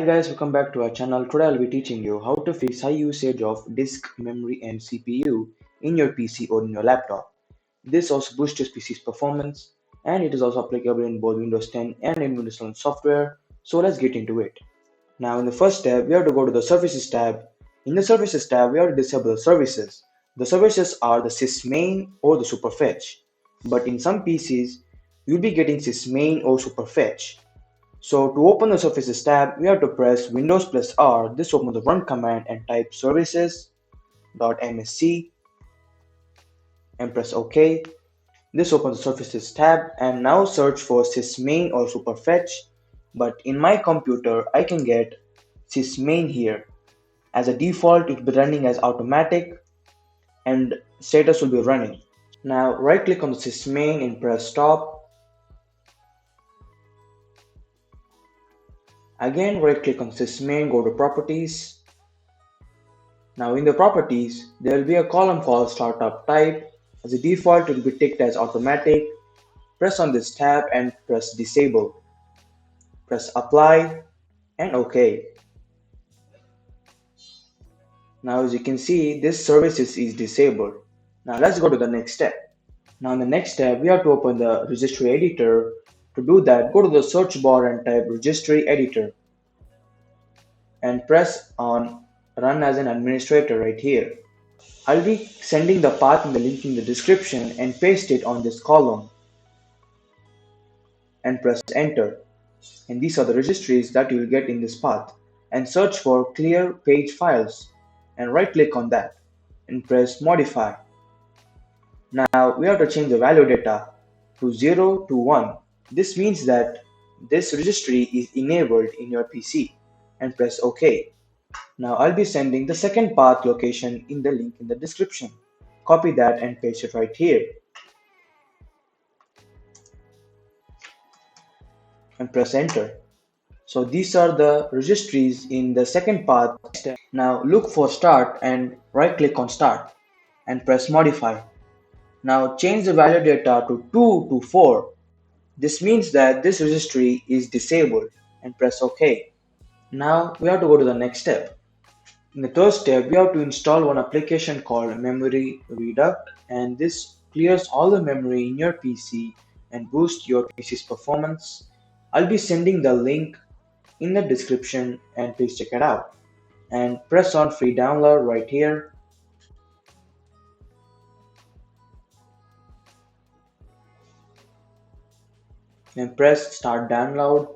guys, welcome back to our channel. Today I'll be teaching you how to fix high usage of disk, memory and CPU in your PC or in your laptop. This also boosts your PC's performance and it is also applicable in both Windows 10 and in Windows 11 software. So let's get into it. Now in the first step, we have to go to the Services tab. In the Services tab, we have to disable the services. The services are the sysmain or the superfetch. But in some PCs, you'll be getting sysmain or superfetch. So to open the Services tab, we have to press Windows plus R. This opens the run command and type services.msc and press OK. This opens the Services tab and now search for sysmain or superfetch. But in my computer, I can get sysmain here. As a default, it will be running as automatic and status will be running. Now right click on the sysmain and press stop. Again, right click on sysmain, go to properties. Now in the properties, there will be a column called startup type. As a default, it will be ticked as automatic. Press on this tab and press disable. Press apply and OK. Now as you can see, this services is disabled. Now let's go to the next step. Now in the next step, we have to open the registry editor. To do that, go to the search bar and type registry editor and press on run as an administrator right here. I'll be sending the path in the link in the description and paste it on this column and press enter. And these are the registries that you will get in this path. And search for clear page files and right click on that and press modify. Now we have to change the value data to 0 to 1. This means that this registry is enabled in your PC and press OK. Now I'll be sending the second path location in the link in the description. Copy that and paste it right here. And press enter. So these are the registries in the second path. Now look for start and right click on start and press modify. Now change the value data to 2 to 4. This means that this registry is disabled and press OK. Now we have to go to the next step. In the third step, we have to install one application called Memory REDUCT, and this clears all the memory in your PC and boosts your PC's performance. I'll be sending the link in the description and please check it out. And press on free download right here. And press start download.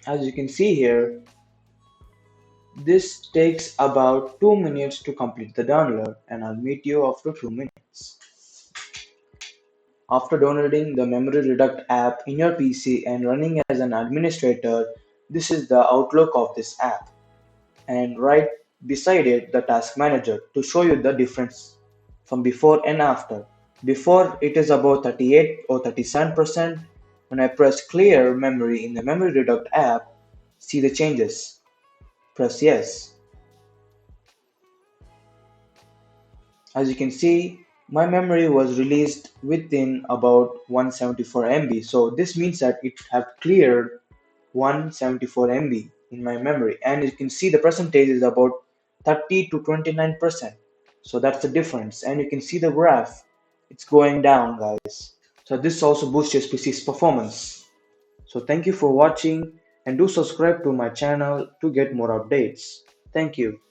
As you can see here, this takes about 2 minutes to complete the download, and I'll meet you after 2 minutes. After downloading the Memory REDUCT app in your PC and running as an administrator, this is the outlook of this app. And right beside it, the task manager to show you the difference from before and after. Before it is about 38 or 37%. When I press clear memory in the Memory REDUCT app, see the changes. Press yes. As you can see, my memory was released within about 174 MB. So this means that it have cleared 174 MB in my memory. And you can see the percentage is about 30 to 29%. So that's the difference. And you can see the graph. It's going down, guys. So this also boosts your PC's performance. So thank you for watching and do subscribe to my channel to get more updates. Thank you.